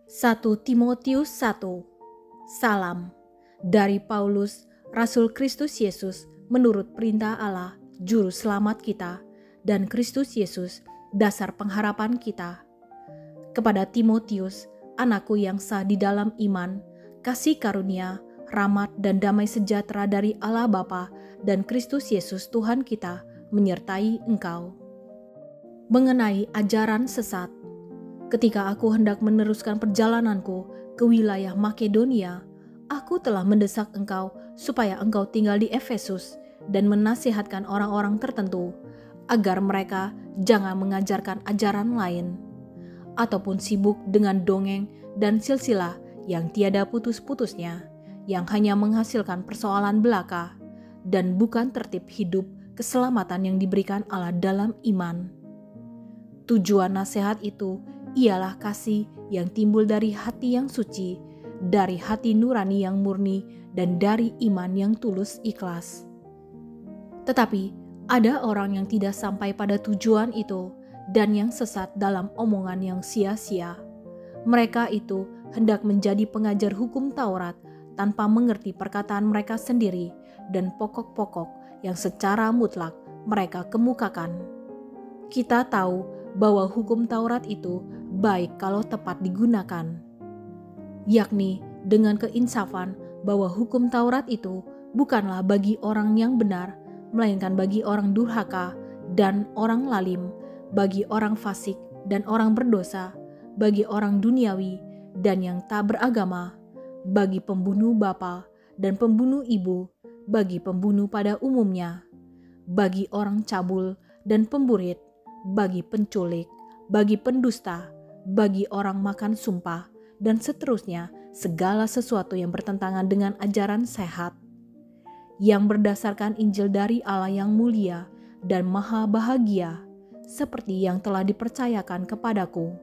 1 Timotius 1. Salam dari Paulus, Rasul Kristus Yesus menurut perintah Allah, Juru Selamat kita, dan Kristus Yesus, dasar pengharapan kita. Kepada Timotius, anakku yang sah di dalam iman, kasih karunia, rahmat dan damai sejahtera dari Allah Bapa dan Kristus Yesus Tuhan kita menyertai engkau. Mengenai ajaran sesat, ketika aku hendak meneruskan perjalananku ke wilayah Makedonia, aku telah mendesak engkau supaya engkau tinggal di Efesus dan menasihatkan orang-orang tertentu agar mereka jangan mengajarkan ajaran lain, ataupun sibuk dengan dongeng dan silsilah yang tiada putus-putusnya, yang hanya menghasilkan persoalan belaka dan bukan tertib hidup keselamatan yang diberikan Allah dalam iman. Tujuan nasihat itu ialah kasih yang timbul dari hati yang suci, dari hati nurani yang murni, dan dari iman yang tulus ikhlas. Tetapi ada orang yang tidak sampai pada tujuan itu dan yang sesat dalam omongan yang sia-sia. Mereka itu hendak menjadi pengajar hukum Taurat tanpa mengerti perkataan mereka sendiri dan pokok-pokok yang secara mutlak mereka kemukakan. Kita tahu bahwa hukum Taurat itu baik kalau tepat digunakan, yakni dengan keinsafan bahwa hukum Taurat itu bukanlah bagi orang yang benar, melainkan bagi orang durhaka dan orang lalim, bagi orang fasik dan orang berdosa, bagi orang duniawi dan yang tak beragama, bagi pembunuh bapa dan pembunuh ibu, bagi pembunuh pada umumnya, bagi orang cabul dan pemburit, bagi penculik, bagi pendusta, bagi orang makan sumpah, dan seterusnya segala sesuatu yang bertentangan dengan ajaran sehat, yang berdasarkan Injil dari Allah yang mulia dan maha bahagia, seperti yang telah dipercayakan kepadaku.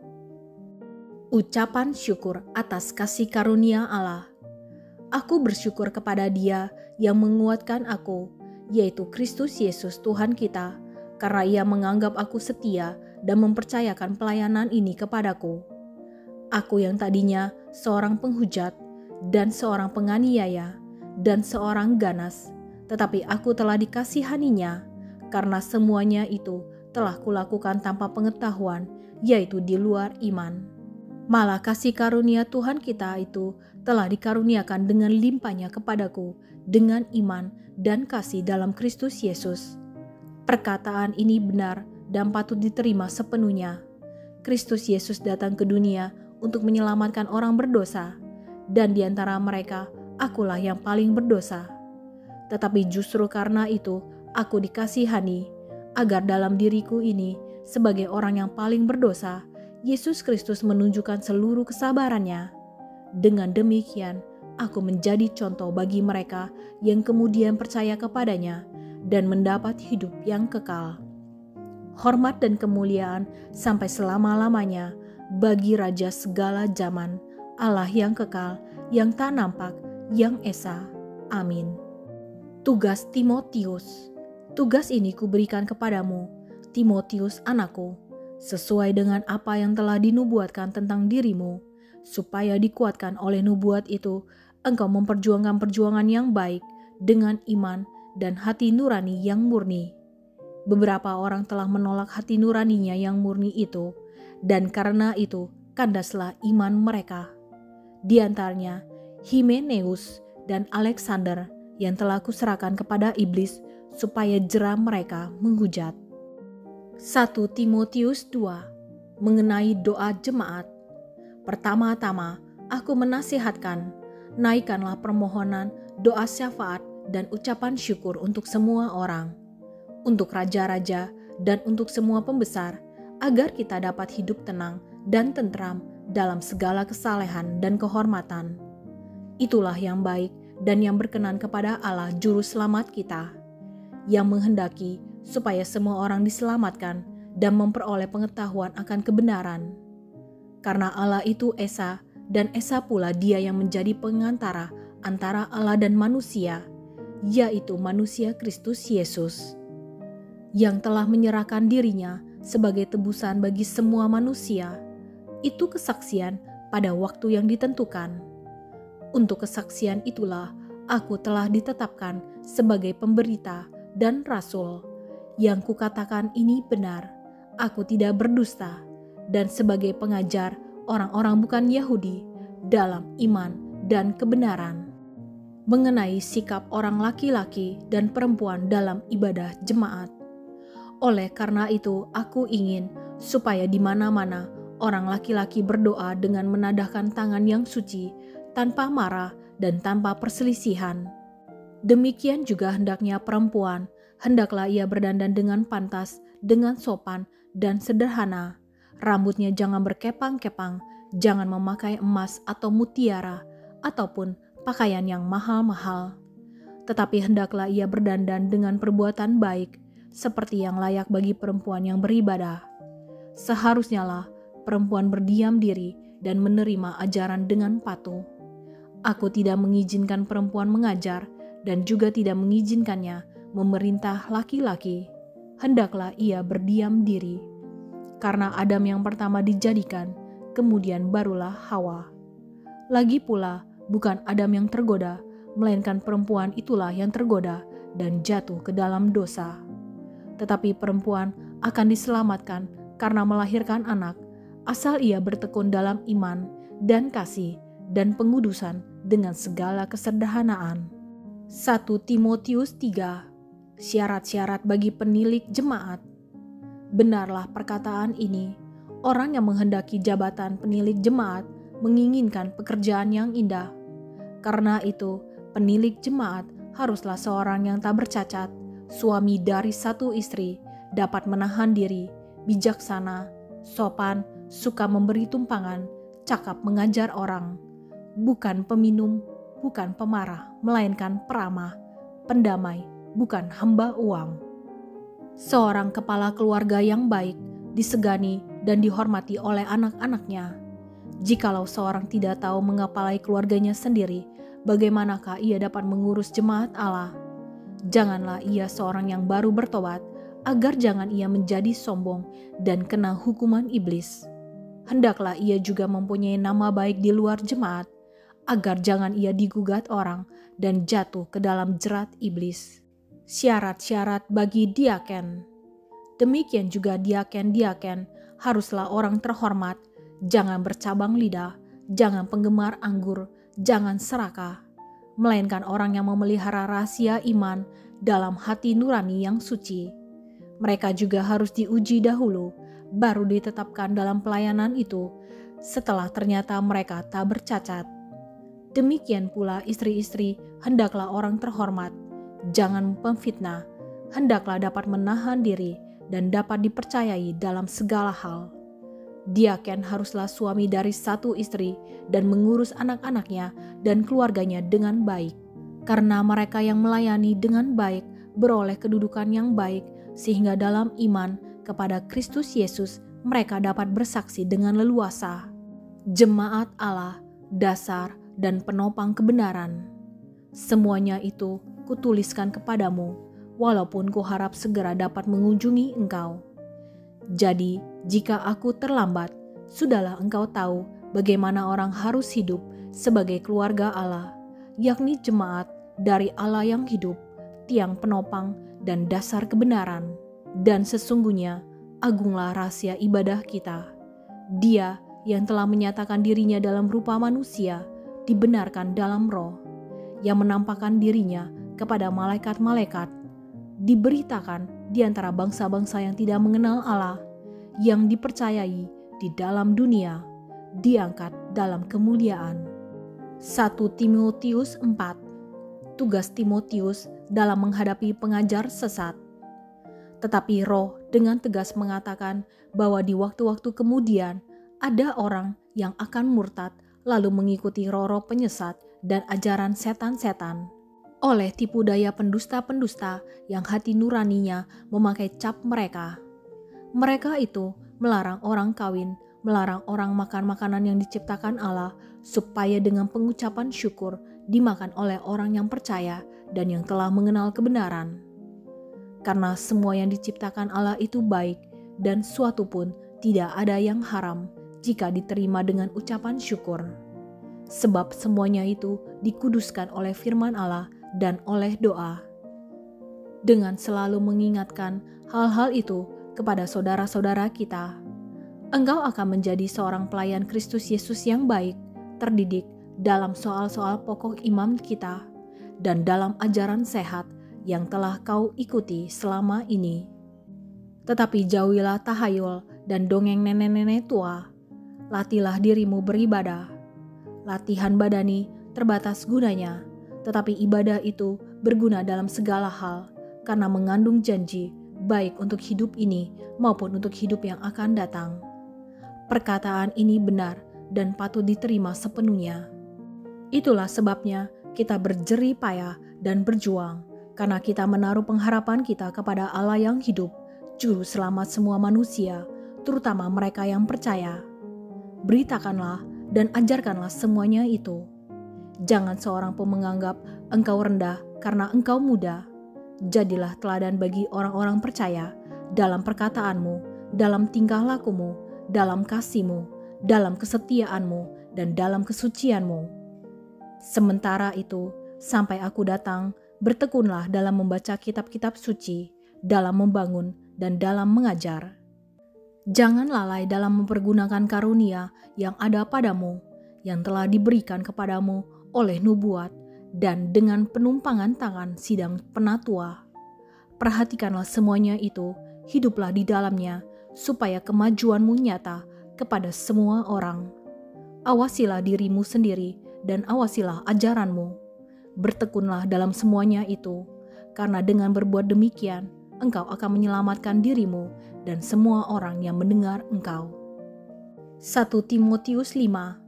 Ucapan syukur atas kasih karunia Allah. Aku bersyukur kepada Dia yang menguatkan aku, yaitu Kristus Yesus Tuhan kita, karena Ia menganggap aku setia dan mempercayakan pelayanan ini kepadaku. Aku yang tadinya seorang penghujat dan seorang penganiaya dan seorang ganas, tetapi aku telah dikasihaninya, karena semuanya itu telah kulakukan tanpa pengetahuan, yaitu di luar iman. Malah kasih karunia Tuhan kita itu telah dikaruniakan dengan limpahnya kepadaku dengan iman dan kasih dalam Kristus Yesus. Perkataan ini benar dan patut diterima sepenuhnya. Kristus Yesus datang ke dunia untuk menyelamatkan orang berdosa, dan di antara mereka akulah yang paling berdosa. Tetapi justru karena itu aku dikasihani, agar dalam diriku ini sebagai orang yang paling berdosa, Yesus Kristus menunjukkan seluruh kesabarannya. Dengan demikian, aku menjadi contoh bagi mereka yang kemudian percaya kepadanya dan mendapat hidup yang kekal. Hormat dan kemuliaan sampai selama-lamanya bagi Raja segala zaman, Allah yang kekal, yang tak nampak, yang esa. Amin. Tugas Timotius. Tugas ini kuberikan kepadamu, Timotius anakku, sesuai dengan apa yang telah dinubuatkan tentang dirimu, supaya dikuatkan oleh nubuat itu, engkau memperjuangkan perjuangan yang baik dengan iman dan hati nurani yang murni. Beberapa orang telah menolak hati nuraninya yang murni itu, dan karena itu kandaslah iman mereka. Di antaranya Himeneus dan Alexander yang telah kuserahkan kepada iblis supaya jera mereka menghujat. 1 Timotius 2. Mengenai doa jemaat. Pertama-tama aku menasihatkan, naikkanlah permohonan, doa syafaat dan ucapan syukur untuk semua orang, untuk raja-raja dan untuk semua pembesar, agar kita dapat hidup tenang dan tentram dalam segala kesalehan dan kehormatan. Itulah yang baik dan yang berkenan kepada Allah Juru Selamat kita, yang menghendaki supaya semua orang diselamatkan dan memperoleh pengetahuan akan kebenaran. Karena Allah itu esa, dan esa pula Dia yang menjadi pengantara antara Allah dan manusia, yaitu manusia Kristus Yesus, yang telah menyerahkan dirinya sebagai tebusan bagi semua manusia. Itu kesaksian pada waktu yang ditentukan. Untuk kesaksian itulah aku telah ditetapkan sebagai pemberita dan rasul. Yang kukatakan ini benar, aku tidak berdusta, dan sebagai pengajar orang-orang bukan Yahudi dalam iman dan kebenaran. Mengenai sikap orang laki-laki dan perempuan dalam ibadah jemaat. Oleh karena itu, aku ingin supaya di mana-mana orang laki-laki berdoa dengan menadahkan tangan yang suci, tanpa marah dan tanpa perselisihan. Demikian juga hendaknya perempuan, hendaklah ia berdandan dengan pantas, dengan sopan dan sederhana. Rambutnya jangan berkepang-kepang, jangan memakai emas atau mutiara, ataupun pakaian yang mahal-mahal. Tetapi hendaklah ia berdandan dengan perbuatan baik, seperti yang layak bagi perempuan yang beribadah. Seharusnya lah perempuan berdiam diri dan menerima ajaran dengan patuh. Aku tidak mengizinkan perempuan mengajar dan juga tidak mengizinkannya memerintah laki-laki. Hendaklah ia berdiam diri. Karena Adam yang pertama dijadikan, kemudian barulah Hawa. Lagi pula, bukan Adam yang tergoda, melainkan perempuan itulah yang tergoda dan jatuh ke dalam dosa. Tetapi perempuan akan diselamatkan karena melahirkan anak, asal ia bertekun dalam iman dan kasih dan pengudusan dengan segala kesederhanaan. 1 Timotius 3. Syarat-syarat bagi penilik jemaat. Benarlah perkataan ini, orang yang menghendaki jabatan penilik jemaat menginginkan pekerjaan yang indah. Karena itu, penilik jemaat haruslah seorang yang tak bercacat, suami dari satu istri, dapat menahan diri, bijaksana, sopan, suka memberi tumpangan, cakap mengajar orang, bukan peminum, bukan pemarah, melainkan peramah, pendamai, bukan hamba uang. Seorang kepala keluarga yang baik, disegani dan dihormati oleh anak-anaknya. Jikalau seorang tidak tahu mengepalai keluarganya sendiri, bagaimanakah ia dapat mengurus jemaat Allah? Janganlah ia seorang yang baru bertobat, agar jangan ia menjadi sombong dan kena hukuman iblis. Hendaklah ia juga mempunyai nama baik di luar jemaat, agar jangan ia digugat orang dan jatuh ke dalam jerat iblis. Syarat-syarat bagi diaken. Demikian juga diaken-diaken haruslah orang terhormat, jangan bercabang lidah, jangan penggemar anggur, jangan serakah, melainkan orang yang memelihara rahasia iman dalam hati nurani yang suci. Mereka juga harus diuji dahulu, baru ditetapkan dalam pelayanan itu, setelah ternyata mereka tak bercacat. Demikian pula istri-istri hendaklah orang terhormat, jangan pemfitnah, hendaklah dapat menahan diri dan dapat dipercayai dalam segala hal. Diaken haruslah suami dari satu istri dan mengurus anak-anaknya dan keluarganya dengan baik. Karena mereka yang melayani dengan baik beroleh kedudukan yang baik, sehingga dalam iman kepada Kristus Yesus mereka dapat bersaksi dengan leluasa. Jemaat Allah, dasar dan penopang kebenaran. Semuanya itu kutuliskan kepadamu, walaupun kuharap segera dapat mengunjungi engkau. Jadi, jika aku terlambat, sudahlah engkau tahu bagaimana orang harus hidup sebagai keluarga Allah, yakni jemaat dari Allah yang hidup, tiang penopang dan dasar kebenaran. Dan sesungguhnya, agunglah rahasia ibadah kita. Dia yang telah menyatakan dirinya dalam rupa manusia, dibenarkan dalam roh, yang menampakkan dirinya kepada malaikat-malaikat, diberitakan di antara bangsa-bangsa yang tidak mengenal Allah, yang dipercayai di dalam dunia, diangkat dalam kemuliaan. 1 Timotius 4. Tugas Timotius dalam menghadapi pengajar sesat. Tetapi Roh dengan tegas mengatakan bahwa di waktu-waktu kemudian ada orang yang akan murtad lalu mengikuti roh-roh penyesat dan ajaran setan-setan. Oleh tipu daya pendusta-pendusta yang hati nuraninya memakai cap mereka. Mereka itu melarang orang kawin, melarang orang makan makanan yang diciptakan Allah, supaya dengan pengucapan syukur dimakan oleh orang yang percaya dan yang telah mengenal kebenaran. Karena semua yang diciptakan Allah itu baik, dan suatu pun tidak ada yang haram jika diterima dengan ucapan syukur. Sebab semuanya itu dikuduskan oleh firman Allah dan oleh doa. Dengan selalu mengingatkan hal-hal itu kepada saudara-saudara kita, engkau akan menjadi seorang pelayan Kristus Yesus yang baik, terdidik dalam soal-soal pokok iman kita, dan dalam ajaran sehat yang telah kau ikuti selama ini. Tetapi jauhilah tahayul dan dongeng nenek-nenek tua. Latihlah dirimu beribadah. Latihan badani terbatas gunanya, tetapi ibadah itu berguna dalam segala hal karena mengandung janji baik untuk hidup ini maupun untuk hidup yang akan datang. Perkataan ini benar dan patut diterima sepenuhnya. Itulah sebabnya kita berjerih payah dan berjuang, karena kita menaruh pengharapan kita kepada Allah yang hidup, Juru Selamat semua manusia, terutama mereka yang percaya. Beritakanlah dan ajarkanlah semuanya itu. Jangan seorang pun menganggap engkau rendah karena engkau muda. Jadilah teladan bagi orang-orang percaya dalam perkataanmu, dalam tingkah lakumu, dalam kasihmu, dalam kesetiaanmu, dan dalam kesucianmu. Sementara itu, sampai aku datang, bertekunlah dalam membaca kitab-kitab suci, dalam membangun, dan dalam mengajar. Jangan lalai dalam mempergunakan karunia yang ada padamu, yang telah diberikan kepadamu oleh nubuat, dan dengan penumpangan tangan sidang penatua. Perhatikanlah semuanya itu, hiduplah di dalamnya, supaya kemajuanmu nyata kepada semua orang. Awasilah dirimu sendiri, dan awasilah ajaranmu. Bertekunlah dalam semuanya itu, karena dengan berbuat demikian, engkau akan menyelamatkan dirimu dan semua orang yang mendengar engkau. 1 Timotius 5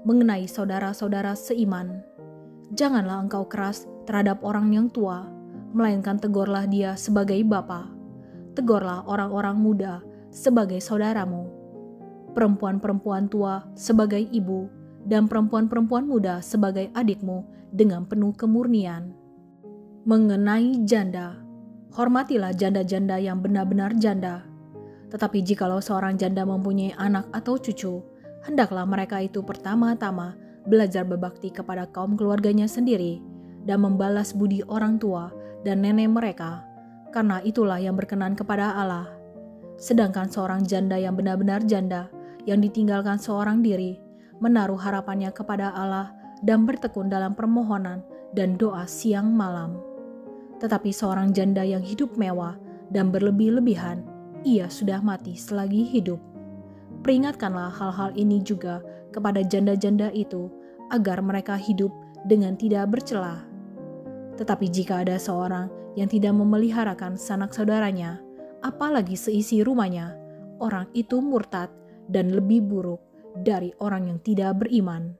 mengenai saudara-saudara seiman. Janganlah engkau keras terhadap orang yang tua, melainkan tegurlah dia sebagai bapa. Tegurlah orang-orang muda sebagai saudaramu, perempuan-perempuan tua sebagai ibu, dan perempuan-perempuan muda sebagai adikmu dengan penuh kemurnian. Mengenai janda, hormatilah janda-janda yang benar-benar janda. Tetapi jikalau seorang janda mempunyai anak atau cucu, hendaklah mereka itu pertama-tama belajar berbakti kepada kaum keluarganya sendiri dan membalas budi orang tua dan nenek mereka, karena itulah yang berkenan kepada Allah. Sedangkan seorang janda yang benar-benar janda, yang ditinggalkan seorang diri, menaruh harapannya kepada Allah dan bertekun dalam permohonan dan doa siang malam. Tetapi seorang janda yang hidup mewah dan berlebih-lebihan, ia sudah mati selagi hidup. Peringatkanlah hal-hal ini juga kepada janda-janda itu, agar mereka hidup dengan tidak bercela. Tetapi jika ada seorang yang tidak memeliharakan sanak saudaranya, apalagi seisi rumahnya, orang itu murtad dan lebih buruk dari orang yang tidak beriman.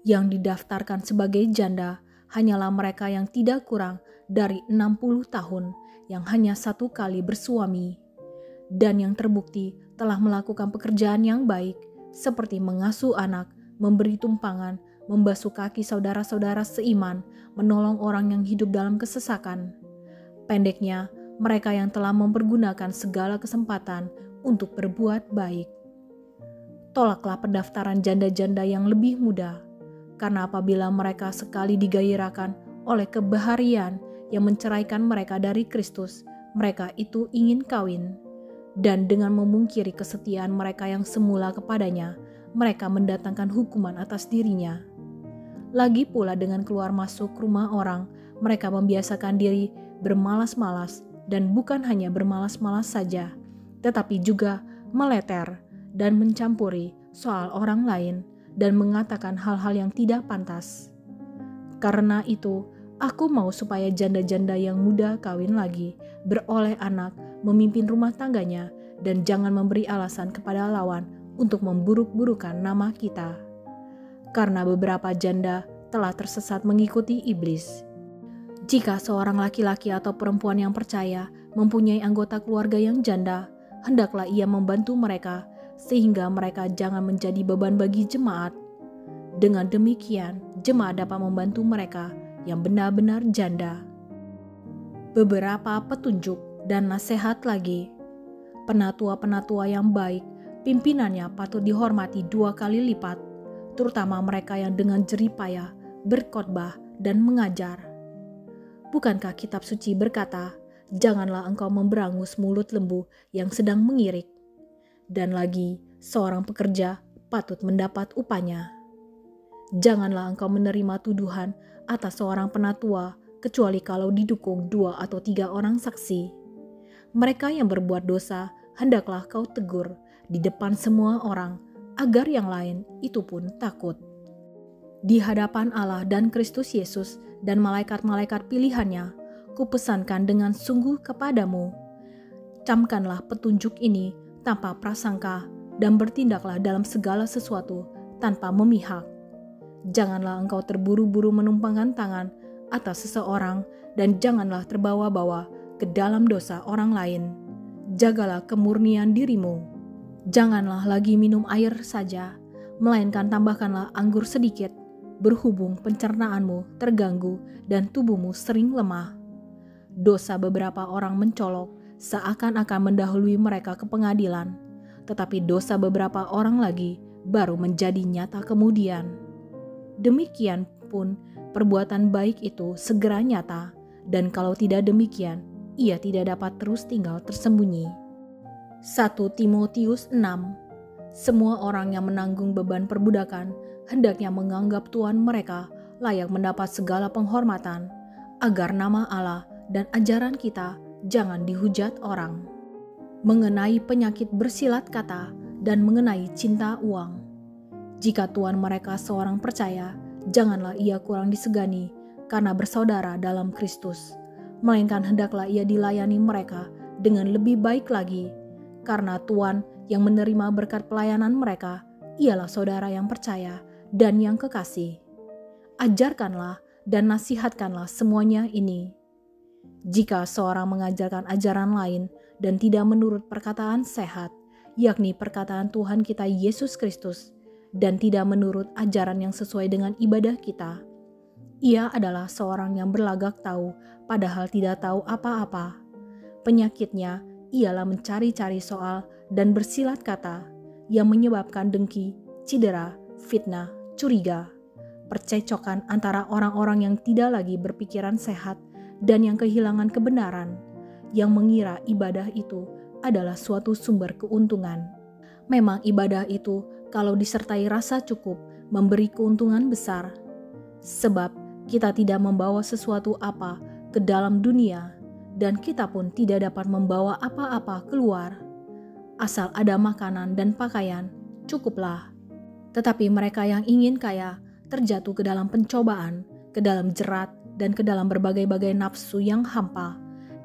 Yang didaftarkan sebagai janda hanyalah mereka yang tidak kurang dari 60 tahun, yang hanya satu kali bersuami, dan yang terbukti telah melakukan pekerjaan yang baik, seperti mengasuh anak, memberi tumpangan, membasuh kaki saudara-saudara seiman, menolong orang yang hidup dalam kesesakan. Pendeknya, mereka yang telah mempergunakan segala kesempatan untuk berbuat baik. Tolaklah pendaftaran janda-janda yang lebih muda, karena apabila mereka sekali digairahkan oleh kebaharian yang menceraikan mereka dari Kristus, mereka itu ingin kawin, dan dengan memungkiri kesetiaan mereka yang semula kepadanya, mereka mendatangkan hukuman atas dirinya. Lagi pula dengan keluar masuk rumah orang, mereka membiasakan diri bermalas-malas, dan bukan hanya bermalas-malas saja, tetapi juga meleter dan mencampuri soal orang lain dan mengatakan hal-hal yang tidak pantas. Karena itu, aku mau supaya janda-janda yang muda kawin lagi, beroleh anak, memimpin rumah tangganya, dan jangan memberi alasan kepada lawan untuk memburuk-burukan nama kita. Karena beberapa janda telah tersesat mengikuti iblis. Jika seorang laki-laki atau perempuan yang percaya mempunyai anggota keluarga yang janda, hendaklah ia membantu mereka, sehingga mereka jangan menjadi beban bagi jemaat. Dengan demikian, jemaat dapat membantu mereka yang benar-benar janda. Beberapa petunjuk dan nasihat lagi. Penatua-penatua yang baik, pimpinannya patut dihormati 2 kali lipat, terutama mereka yang dengan jerih payah berkhotbah dan mengajar. Bukankah kitab suci berkata, janganlah engkau memberangus mulut lembu yang sedang mengirik. Dan lagi, seorang pekerja patut mendapat upahnya. Janganlah engkau menerima tuduhan atas seorang penatua, kecuali kalau didukung 2 atau 3 orang saksi. Mereka yang berbuat dosa, hendaklah kau tegur di depan semua orang, agar yang lain itu pun takut. Di hadapan Allah dan Kristus Yesus dan malaikat-malaikat pilihannya, kupesankan dengan sungguh kepadamu, camkanlah petunjuk ini tanpa prasangka dan bertindaklah dalam segala sesuatu tanpa memihak. Janganlah engkau terburu-buru menumpangkan tangan atas seseorang dan janganlah terbawa-bawa ke dalam dosa orang lain. Jagalah kemurnian dirimu. Janganlah lagi minum air saja, melainkan tambahkanlah anggur sedikit, berhubung pencernaanmu terganggu dan tubuhmu sering lemah. Dosa beberapa orang mencolok seakan-akan mendahului mereka ke pengadilan, tetapi dosa beberapa orang lagi baru menjadi nyata kemudian. Demikian pun perbuatan baik itu segera nyata, dan kalau tidak demikian, ia tidak dapat terus tinggal tersembunyi. 1 Timotius 6. Semua orang yang menanggung beban perbudakan hendaknya menganggap Tuhan mereka layak mendapat segala penghormatan, agar nama Allah dan ajaran kita jangan dihujat orang. Mengenai penyakit bersilat kata dan mengenai cinta uang. Jika Tuhan mereka seorang percaya, janganlah ia kurang disegani karena bersaudara dalam Kristus, melainkan hendaklah ia dilayani mereka dengan lebih baik lagi, karena Tuhan yang menerima berkat pelayanan mereka ialah saudara yang percaya dan yang kekasih. Ajarkanlah dan nasihatkanlah semuanya ini. Jika seorang mengajarkan ajaran lain dan tidak menurut perkataan sehat, yakni perkataan Tuhan kita Yesus Kristus, dan tidak menurut ajaran yang sesuai dengan ibadah kita, ia adalah seorang yang berlagak tahu padahal tidak tahu apa-apa. Penyakitnya ialah mencari-cari soal dan bersilat kata yang menyebabkan dengki, cedera, fitnah, curiga, percecokan antara orang-orang yang tidak lagi berpikiran sehat dan yang kehilangan kebenaran, yang mengira ibadah itu adalah suatu sumber keuntungan. Memang ibadah itu kalau disertai rasa cukup memberi keuntungan besar, sebab kita tidak membawa sesuatu apa ke dalam dunia dan kita pun tidak dapat membawa apa-apa keluar. Asal ada makanan dan pakaian, cukuplah. Tetapi mereka yang ingin kaya terjatuh ke dalam pencobaan, ke dalam jerat, dan ke dalam berbagai-bagai nafsu yang hampa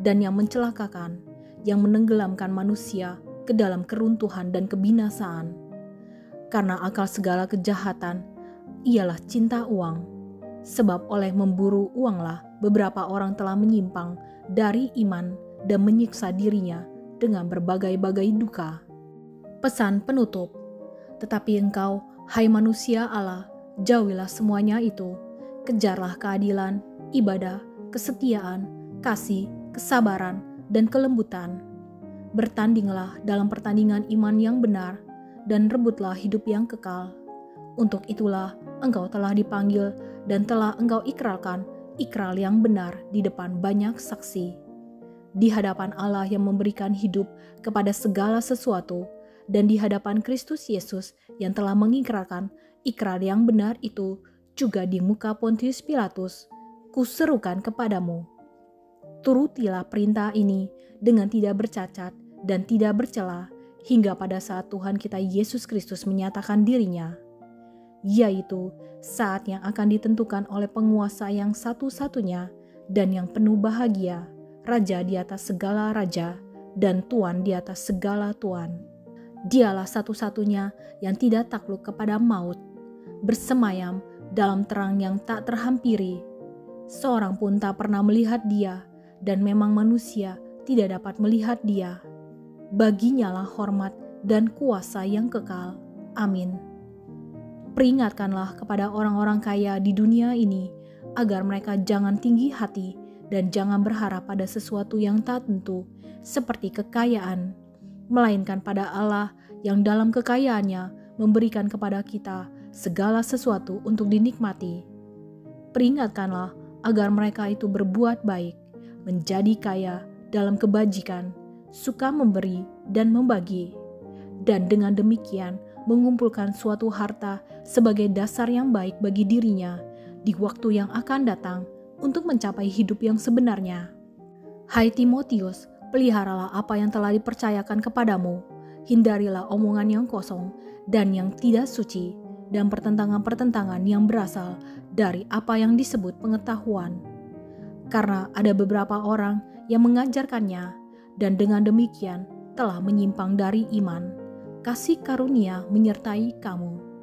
dan yang mencelakakan, yang menenggelamkan manusia ke dalam keruntuhan dan kebinasaan. Karena akal segala kejahatan ialah cinta uang, sebab oleh memburu uanglah beberapa orang telah menyimpang dari iman dan menyiksa dirinya dengan berbagai-bagai duka. Pesan penutup. Tetapi engkau, hai manusia Allah, jauhilah semuanya itu. Kejarlah keadilan, ibadah, kesetiaan, kasih, kesabaran, dan kelembutan. Bertandinglah dalam pertandingan iman yang benar, dan rebutlah hidup yang kekal. Untuk itulah engkau telah dipanggil dan telah engkau ikrarkan ikrar yang benar di depan banyak saksi. Di hadapan Allah yang memberikan hidup kepada segala sesuatu, dan di hadapan Kristus Yesus yang telah mengikrarkan ikrar yang benar itu juga di muka Pontius Pilatus, kuserukan kepadamu. Turutilah perintah ini dengan tidak bercacat dan tidak bercela, hingga pada saat Tuhan kita Yesus Kristus menyatakan dirinya, yaitu saat yang akan ditentukan oleh penguasa yang satu-satunya dan yang penuh bahagia, Raja di atas segala raja dan Tuan di atas segala tuan. Dialah satu-satunya yang tidak takluk kepada maut, bersemayam dalam terang yang tak terhampiri. Seorang pun tak pernah melihat dia, dan memang manusia tidak dapat melihat dia. Baginyalah hormat dan kuasa yang kekal. Amin. Peringatkanlah kepada orang-orang kaya di dunia ini, agar mereka jangan tinggi hati dan jangan berharap pada sesuatu yang tak tentu, seperti kekayaan, melainkan pada Allah yang dalam kekayaannya memberikan kepada kita segala sesuatu untuk dinikmati. Peringatkanlah agar mereka itu berbuat baik, menjadi kaya dalam kebajikan, suka memberi dan membagi, dan dengan demikian mengumpulkan suatu harta sebagai dasar yang baik bagi dirinya di waktu yang akan datang untuk mencapai hidup yang sebenarnya. Hai Timotius, peliharalah apa yang telah dipercayakan kepadamu, hindarilah omongan yang kosong dan yang tidak suci, dan pertentangan-pertentangan yang berasal dari apa yang disebut pengetahuan. Karena ada beberapa orang yang mengajarkannya, dan dengan demikian telah menyimpang dari iman. Kasih karunia menyertai kamu.